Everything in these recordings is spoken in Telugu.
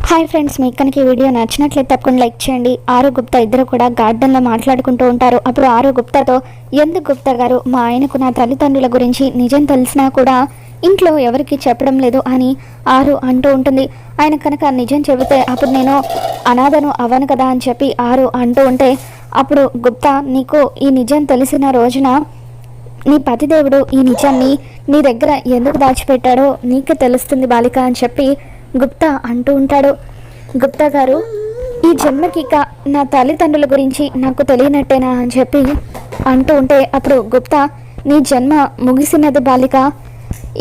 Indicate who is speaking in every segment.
Speaker 1: హాయ్ ఫ్రెండ్స్, మీకు కనుక ఈ వీడియో నచ్చినట్లయితే తప్పకుండా లైక్ చేయండి. ఆరు గుప్తా ఇద్దరు కూడా గార్డెన్లో మాట్లాడుకుంటూ ఉంటారు. అప్పుడు ఆరు గుప్తాతో, ఎందుకు గుప్తా గారు మా ఆయనకు నా తల్లిదండ్రుల గురించి నిజం తెలిసినా కూడా ఇంట్లో ఎవరికి చెప్పడం లేదు అని ఆరు అంటూ ఉంటుంది. ఆయన కనుక నిజం చెబితే అప్పుడు నేను అనాథను అవ్వను కదా అని చెప్పి ఆరు అంటూ ఉంటే, అప్పుడు గుప్తా, నీకు ఈ నిజం తెలిసిన రోజున నీ పతిదేవుడు ఈ నిజాన్ని నీ దగ్గర ఎందుకు దాచిపెట్టాడో నీకే తెలుస్తుంది బాలిక అని చెప్పి గుప్తా అంటూ ఉంటాడు. గుప్తా గారు, ఈ జన్మకిక నా తల్లిదండ్రుల గురించి నాకు తెలియనట్టేనా అని చెప్పి అంటూ ఉంటే, అప్పుడు గుప్తా, నీ జన్మ ముగిసినది బాలిక,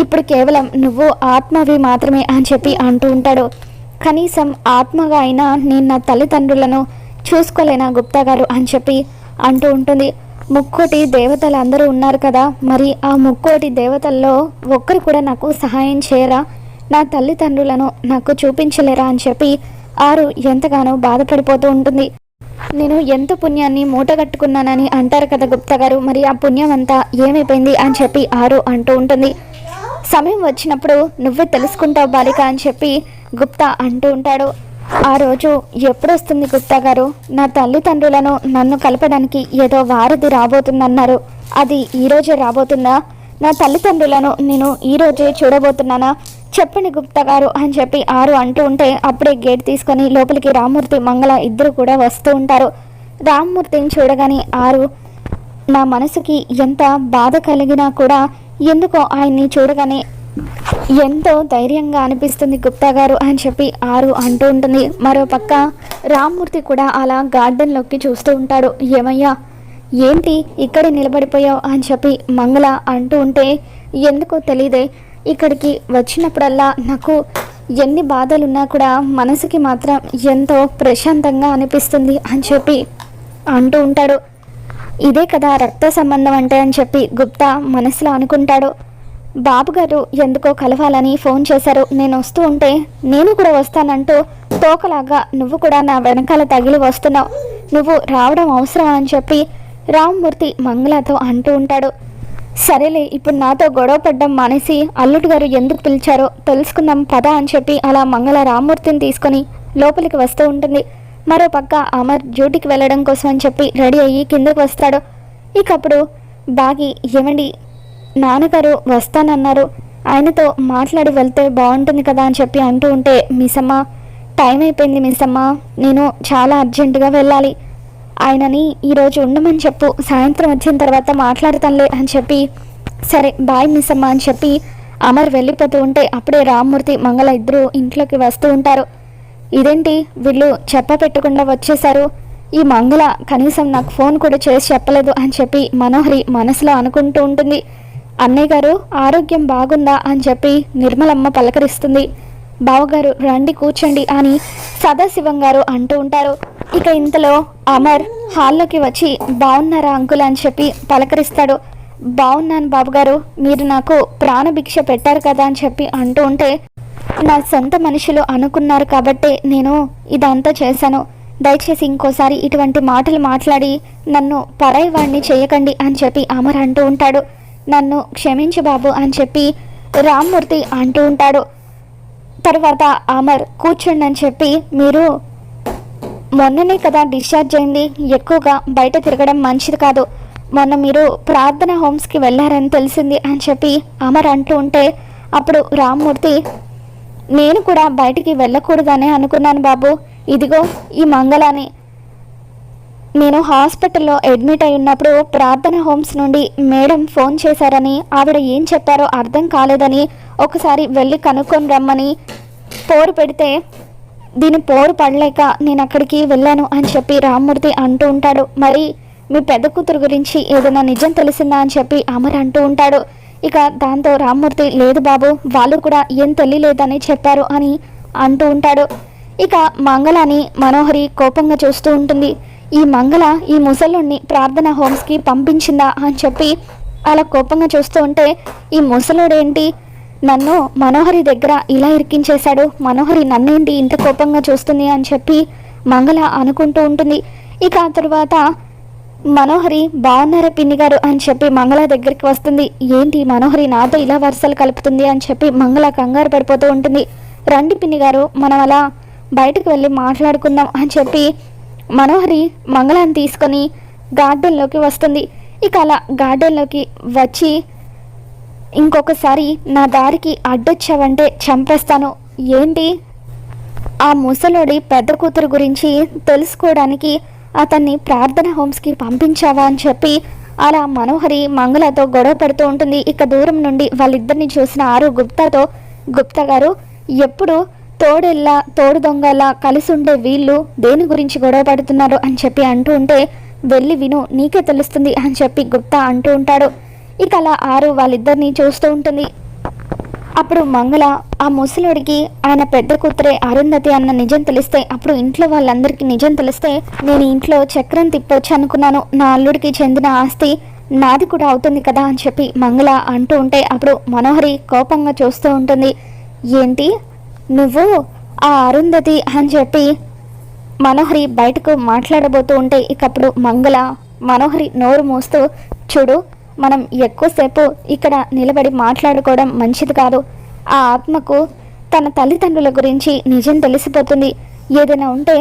Speaker 1: ఇప్పుడు కేవలం నువ్వు ఆత్మవి మాత్రమే అని చెప్పి అంటూ ఉంటాడు. కనీసం ఆత్మగా అయినా నేను నా తల్లిదండ్రులను చూసుకోలేనా గుప్తా గారు అని చెప్పి అంటూ ఉంటుంది. ముక్కోటి దేవతలు అందరూ ఉన్నారు కదా, మరి ఆ ముక్కోటి దేవతల్లో ఒక్కరు కూడా నాకు సహాయం చేయరా, నా తల్లిదండ్రులను నాకు చూపించలేరా అని చెప్పి ఆరు ఎంతగానో బాధపడిపోతూ ఉంటుంది. నేను ఎంత పుణ్యాన్ని మూటగట్టుకున్నానని అంటారు కదా గుప్తా గారు, మరి ఆ పుణ్యం అంతా ఏమైపోయింది అని చెప్పి ఆరు అంటూ ఉంటుంది. సమయం వచ్చినప్పుడు నువ్వే తెలుసుకుంటావు బాలిక అని చెప్పి గుప్తా అంటూ ఉంటాడు. ఆ రోజు ఎప్పుడు వస్తుంది గుప్తా గారు? నా తల్లిదండ్రులను నన్ను కలపడానికి ఏదో వారధి రాబోతుందన్నారు, అది ఈరోజే రాబోతుందా? నా తల్లిదండ్రులను నేను ఈరోజే చూడబోతున్నానా? చెప్పండి గుప్తా గారు అని చెప్పి ఆరు అంటూ ఉంటే, అప్పుడే గేట్ తీసుకొని లోపలికి రామ్మూర్తి మంగళ ఇద్దరు కూడా వస్తూ ఉంటారు. రామ్మూర్తిని చూడగానే ఆరు, నా మనసుకి ఎంత బాధ కలిగినా కూడా ఎందుకో ఆయన్ని చూడగానే ఎంతో ధైర్యంగా అనిపిస్తుంది గుప్తా గారు అని చెప్పి ఆరు అంటూ ఉంటుంది. మరోపక్క రామ్మూర్తి కూడా అలా గార్డెన్లోకి చూస్తూ ఉంటాడు. ఏమయ్యా, ఏంటి ఇక్కడే నిలబడిపోయావు అని చెప్పి మంగళ అంటూ ఉంటే, ఎందుకో తెలియదే ఇక్కడికి వచ్చినప్పుడల్లా నాకు ఎన్ని బాధలున్నా కూడా మనసుకి మాత్రం ఎంతో ప్రశాంతంగా అనిపిస్తుంది అని చెప్పి అంటూ ఉంటాడు. ఇదే కదా రక్త సంబంధం అంటే అని చెప్పి గుప్తా మనసులో అనుకుంటాడు. బాబుగారు ఎందుకో కలవాలని ఫోన్ చేశారు, నేను వస్తూ ఉంటే నేను కూడా వస్తానంటూ తోకలాగా నువ్వు కూడా నా వెనకాల తగిలి వస్తున్నావు, నువ్వు రావడం అవసరం అని చెప్పి రామ్మూర్తి మంగళతో అంటూ ఉంటాడు. సరేలే, ఇప్పుడు నాతో గొడవ పడ్డం మానేసి అల్లుడు గారు ఎందుకు పిలిచారో తెలుసుకుందాం పద అని చెప్పి అలా మంగళ రామ్మూర్తిని తీసుకొని లోపలికి వస్తూ ఉంటుంది. మరో పక్క అమర్ డ్యూటీకి వెళ్ళడం కోసం అని చెప్పి రెడీ అయ్యి కిందకు వస్తాడు. ఇకప్పుడు బాగి, ఏమండి నాన్నగారు వస్తానన్నారు, ఆయనతో మాట్లాడి వెళ్తే బాగుంటుంది కదా అని చెప్పి అంటూ ఉంటే, మిస్సమ్మ టైం అయిపోయింది మిస్సమ్మ, నేను చాలా అర్జెంటుగా వెళ్ళాలి, ఆయనని ఈరోజు ఉండమని చెప్పు, సాయంత్రం వచ్చిన తర్వాత మాట్లాడతానులే అని చెప్పి, సరే బాయ్ మిస్సమ్మ అని చెప్పి అమర్ వెళ్ళిపోతూ ఉంటే, అప్పుడే రామ్మూర్తి మంగళ ఇద్దరు ఇంట్లోకి వస్తూ ఉంటారు. ఇదేంటి వీళ్ళు పెట్టకుండా వచ్చేసారు, ఈ మంగళ కనీసం నాకు ఫోన్ కూడా చేసి చెప్పలేదు అని చెప్పి మనోహరి మనసులో అనుకుంటూ ఉంటుంది. అన్నయ్య గారు ఆరోగ్యం బాగుందా అని చెప్పి నిర్మలమ్మ పలకరిస్తుంది. బావగారు రండి కూర్చోండి అని సదాశివం గారు అంటూ ఉంటారు. ఇక ఇంతలో అమర్ హాల్లోకి వచ్చి, బాగున్నారా అంకుల్ అని చెప్పి పలకరిస్తాడు. బాగున్నాను బాబుగారు, మీరు నాకు ప్రాణభిక్ష పెట్టారు కదా అని చెప్పి అంటూ ఉంటే, నా సొంత మనుషులు అనుకున్నారు కాబట్టే నేను ఇదంతా చేశాను, దయచేసి ఇంకోసారి ఇటువంటి మాటలు మాట్లాడి నన్ను పరాయి వాడిని చేయకండి అని చెప్పి అమర్ అంటూ ఉంటాడు. నన్ను క్షమించు బాబు అని చెప్పి రామ్మూర్తి అంటూ ఉంటాడు. తర్వాత అమర్ కూర్చోండి అని చెప్పి, మీరు మొన్ననే కదా డిశ్చార్జ్ అయింది, ఎక్కువగా బయట తిరగడం మంచిది కాదు, మొన్న మీరు ప్రార్థన హోమ్స్కి వెళ్ళారని తెలిసింది అని చెప్పి అమర్ అంటూ ఉంటే, అప్పుడు రామ్మూర్తి, నేను కూడా బయటికి వెళ్ళకూడదనే అనుకున్నాను బాబు, ఇదిగో ఈ మంగళాని నేను హాస్పిటల్లో అడ్మిట్ అయి ఉన్నప్పుడు ప్రార్థన హోమ్స్ నుండి మేడం ఫోన్ చేశారని, ఆవిడ ఏం చెప్పారో అర్థం కాలేదని ఒకసారి వెళ్ళి కనుక్కొని రమ్మని పోరు పెడితే దీని పోరు పడలేక నేను అక్కడికి వెళ్ళాను అని చెప్పి రామ్మూర్తి అంటూ ఉంటాడు. మరి మీ పెద్ద కూతురు గురించి ఏదైనా నిజం తెలిసిందా అని చెప్పి అమర్ అంటూ ఉంటాడు. ఇక దాంతో రామ్మూర్తి, లేదు బాబు, వాళ్ళు కూడా ఏం తెలియలేదని చెప్పారు అని అంటూ ఉంటాడు. ఇక మంగళని మనోహరి కోపంగా చూస్తూ ఉంటుంది. ఈ మంగళ ఈ ముసలుణ్ణి ప్రార్థన హోమ్స్కి పంపించిందా అని చెప్పి అలా కోపంగా చూస్తూ ఉంటే, ఈ ముసలుడేంటి నన్ను మనోహరి దగ్గర ఇలా ఇరికించేశాడు, మనోహరి నన్నేంటి ఇంత కోపంగా చూస్తుంది అని చెప్పి మంగళ అనుకుంటూ ఉంటుంది. ఇక ఆ తర్వాత మనోహరి, బాగున్నారా పిన్ని గారు అని చెప్పి మంగళ దగ్గరికి వస్తుంది. ఏంటి మనోహరి నాతో ఇలా వరుసలు కలుపుతుంది అని చెప్పి మంగళ కంగారు పడిపోతూ ఉంటుంది. రండి పిన్ని గారు, మనం అలా బయటకు వెళ్ళి మాట్లాడుకుందాం అని చెప్పి మనోహరి మంగళాన్ని తీసుకొని గార్డెన్లోకి వస్తుంది. ఇక అలా గార్డెన్లోకి వచ్చి, ఇంకొకసారి నా దారికి అడ్డొచ్చావంటే చంపేస్తాను. ఏంటి, ఆ ముసలోడి పెద్ద కూతురు గురించి తెలుసుకోవడానికి అతన్ని ప్రార్థన హోమ్స్కి పంపించావా అని చెప్పి అలా మనోహరి మంగళతో గొడవ పెడుతూ ఉంటుంది. ఇక దూరం నుండి వాళ్ళిద్దరిని చూసిన ఆరు గుప్తాతో, గుప్తా గారు ఎప్పుడు తోడెల్లా తోడు దొంగలా కలిసి ఉండే వీళ్ళు దేని గురించి గొడవ పడుతున్నారు అని చెప్పి అంటూ ఉంటే, వెళ్ళి విను, నీకే తెలుస్తుంది అని చెప్పి గుప్తా అంటూ ఉంటాడు. ఇక అలా ఆరు వాళ్ళిద్దరిని చూస్తూ ఉంటుంది. అప్పుడు మంగళ, ఆ ముసలుడికి ఆయన పెద్ద కూతురే అరుంధతి అన్న నిజం తెలిస్తే, అప్పుడు ఇంట్లో వాళ్ళందరికీ నిజం తెలిస్తే నేను ఇంట్లో చక్రం తిప్పొచ్చు అనుకున్నాను. నా అల్లుడికి చెందిన ఆస్తి నాది కూడా అవుతుంది కదా అని చెప్పి మంగళ అంటూ ఉంటే, అప్పుడు మనోహరి కోపంగా చూస్తూ ఉంటుంది. ఏంటి నువ్వు ఆ అరుంధతి అని చెప్పి మనోహరి బయటకు మాట్లాడబోతూ ఉంటే, ఇకప్పుడు మంగళ మనోహరి నోరు మూస్తూ, చూడు, మనం ఎక్కువసేపు ఇక్కడ నిలబడి మాట్లాడుకోవడం మంచిది కాదు. ఆ ఆత్మకు తన తల్లిదండ్రుల గురించి నిజం తెలిసిపోతుంది. ఏదైనా ఉంటే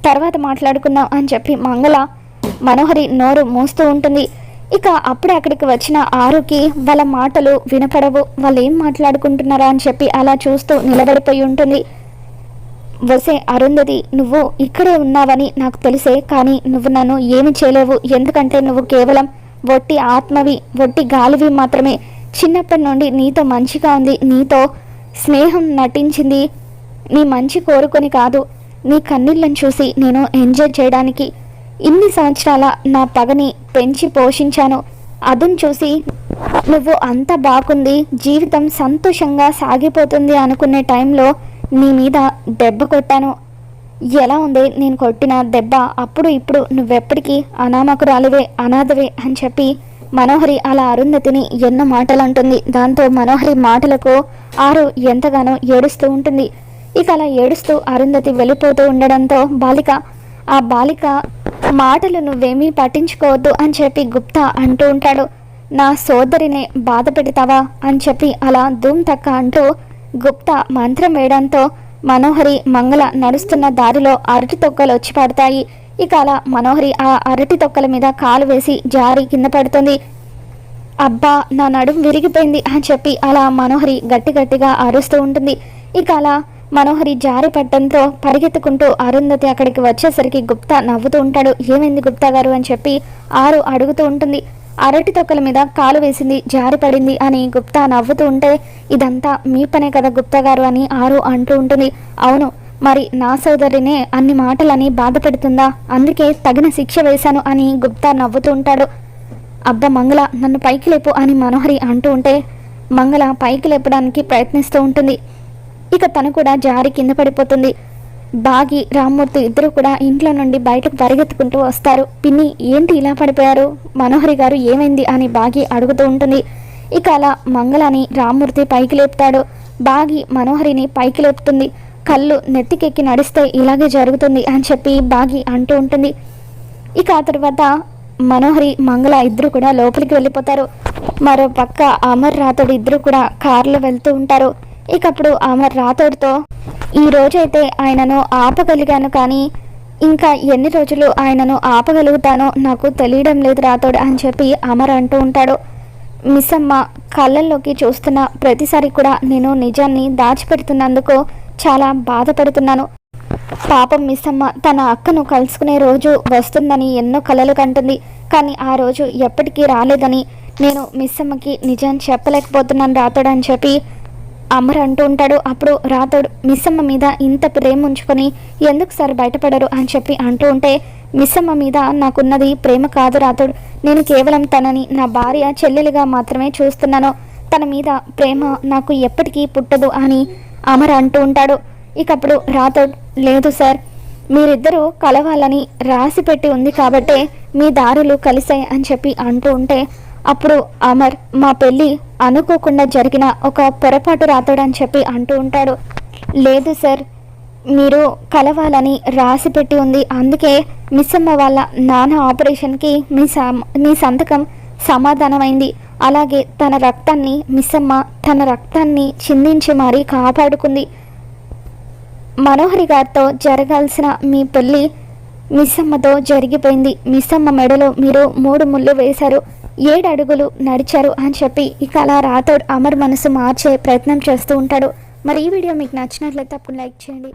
Speaker 1: తర్వాత మాట్లాడుకుందాం అని చెప్పి మంగళ మనోహరి నోరు మూస్తూ ఉంటుంది. ఇక అప్పుడే అక్కడికి వచ్చిన ఆరుకి వాళ్ళ మాటలు వినపడవు. వాళ్ళు ఏం మాట్లాడుకుంటున్నారా అని చెప్పి అలా చూస్తూ నిలబడిపోయి ఉంటుంది. వసే అరుంధతి, నువ్వు ఇక్కడే ఉన్నావని నాకు తెలిసే, కానీ నువ్వు నన్ను ఏమి చేయలేవు. ఎందుకంటే నువ్వు కేవలం వట్టి ఆత్మవి, వట్టి గాలివి మాత్రమే. చిన్నప్పటి నుండి నీతో మంచిగా ఉంది, నీతో స్నేహం నటించింది నీ మంచి కోరుకొని కాదు, నీ కన్నీళ్ళని చూసి నేను ఎంజాయ్ చేయడానికి. ఇన్ని సంవత్సరాల నా పగని పెంచి పోషించాను. అదును చూసి నువ్వు అంత బాగుంది, జీవితం సంతోషంగా సాగిపోతుంది అనుకునే టైంలో నీ మీద దెబ్బ కొట్టాను. ఎలా ఉంది నేను కొట్టిన దెబ్బ? అప్పుడు ఇప్పుడు నువ్వెప్పటికీ అనామకురాలివే, అనాథవే అని చెప్పి మనోహరి అలా అరుంధతిని ఎన్నో మాటలు అంటుంది. దాంతో మనోహరి మాటలకు ఆరు ఎంతగానో ఏడుస్తూ ఉంటుంది. ఇక అలా ఏడుస్తూ అరుంధతి వెళ్ళిపోతూ ఉండడంతో ఆ బాలిక మాటలు నువ్వేమీ పట్టించుకోవద్దు అని చెప్పి గుప్తా అంటూ ఉంటాడు. నా సోదరిని బాధ పెడతావా అని చెప్పి అలా ధూమ్ తక్క అంటూ గుప్తా మంత్రం వేయడంతో మనోహరి మంగళ నడుస్తున్న దారిలో అరటి తొక్కలు వచ్చి పడతాయి. ఇక అలా మనోహరి ఆ అరటి తొక్కల మీద కాలు వేసి జారి కింద పడుతుంది. అబ్బా, నా నడుం విరిగిపోయింది అని చెప్పి అలా మనోహరి గట్టిగా అరుస్తూ ఉంటుంది. ఇక అలా మనోహరి జారి పట్టడంతో పరిగెత్తుకుంటూ అరుంధతి అక్కడికి వచ్చేసరికి గుప్తా నవ్వుతూ ఉంటాడు. ఏమైంది గుప్తా గారు అని చెప్పి ఆరు అడుగుతూ ఉంటుంది. అరటి తొక్కల మీద కాలు వేసింది, జారి పడింది అని గుప్తా నవ్వుతూ ఉంటే, ఇదంతా మీ పనే కదా గుప్తా గారు అని ఆరు అంటూ ఉంటుంది. అవును, మరి నా సోదరినే అన్ని మాటలని బాధ పెడుతుందా? అందుకే తగిన శిక్ష వేశాను అని గుప్తా నవ్వుతూ ఉంటాడు. అబ్బా మంగళ, నన్ను పైకి లేపు అని మనోహరి అంటూ ఉంటే మంగళ పైకి లేపడానికి ప్రయత్నిస్తూ ఉంటుంది. ఇక తను కూడా జారి కింద పడిపోతుంది. బాగి, రామ్మూర్తి ఇద్దరు కూడా ఇంట్లో నుండి బయటకు పరిగెత్తుకుంటూ వస్తారు. పిన్ని, ఏంటి ఇలా పడిపోయారు? మనోహరి గారు ఏమైంది అని బాగి అడుగుతూ ఉంటుంది. ఇక అలా మంగళని రామ్మూర్తి పైకి లేపుతాడు. బాగి మనోహరిని పైకి లేపుతుంది. కళ్ళు నెత్తికెక్కి నడిస్తే ఇలాగే జరుగుతుంది అని చెప్పి బాగి అంటూ ఉంటుంది. ఇక ఆ తర్వాత మనోహరి మంగళ ఇద్దరు కూడా లోపలికి వెళ్ళిపోతారు. మరో పక్క అమర్ రాథోడ్ ఇద్దరు కూడా కారులో వెళ్తూ ఉంటారు. ఇక అప్పుడు అమర్ రాథోడ్తో, ఈ రోజైతే ఆయనను ఆపగలిగాను, కానీ ఇంకా ఎన్ని రోజులు ఆయనను ఆపగలుగుతానో నాకు తెలియడం లేదు రాథోడ్ అని చెప్పి అమర్ అంటూ ఉంటాడు. మిస్సమ్మ కళ్ళల్లోకి చూస్తున్న ప్రతిసారి కూడా నేను నిజాన్ని దాచిపెడుతున్నందుకు చాలా బాధపడుతున్నాను. పాపం మిస్సమ్మ తన అక్కను కలుసుకునే రోజు వస్తుందని ఎన్నో కలలు కంటుంది, కానీ ఆ రోజు ఎప్పటికీ రాలేదని నేను మిస్సమ్మకి నిజం చెప్పలేకపోతున్నాను రాథోడ్ అని చెప్పి అమర్ అంటూ ఉంటాడు. అప్పుడు రాథోడ్, మిస్సమ్మ మీద ఇంత ప్రేమ ఉంచుకొని ఎందుకు సార్ బయటపడరు అని చెప్పి అంటూ ఉంటే, మిస్సమ్మ మీద నాకున్నది ప్రేమ కాదు రాథోడ్, నేను కేవలం తనని నా భార్య చెల్లెలిగా మాత్రమే చూస్తున్నాను. తన మీద ప్రేమ నాకు ఎప్పటికీ పుట్టదు అని అమర్ అంటూ ఉంటాడు. ఇకప్పుడు రాథోడ్, లేదు సార్, మీరిద్దరూ కలవాలని రాసి పెట్టి ఉంది కాబట్టే మీ దారులు కలిసాయి అని చెప్పి అంటూ ఉంటే, అప్పుడు అమర్, మా పెళ్ళి అనుకోకుండా జరిగిన ఒక పొరపాటు రాథోడ్ అని చెప్పి అంటూ ఉంటాడు. లేదు సార్, మీరు కలవాలని రాసి పెట్టి ఉంది, అందుకే మిస్సమ్మ వాళ్ళ నాన్న ఆపరేషన్కి మీ సంతకం సమాధానమైంది. అలాగే తన రక్తాన్ని మిస్సమ్మ తన రక్తాన్ని చిందించి మరీ కాపాడుకుంది. మనోహరి గారితో జరగాల్సిన మీ పెళ్ళి మిస్సమ్మతో జరిగిపోయింది. మిస్సమ్మ మెడలో మీరు 3 ముళ్ళు వేశారు, 7 అడుగులు నడిచారు అని చెప్పి ఇక అలా రాథోడ్ అమర్ మనసు మార్చే ప్రయత్నం చేస్తూ ఉంటాడు. మరి ఈ వీడియో మీకు నచ్చినట్లయితే తప్పకుండా లైక్ చేయండి.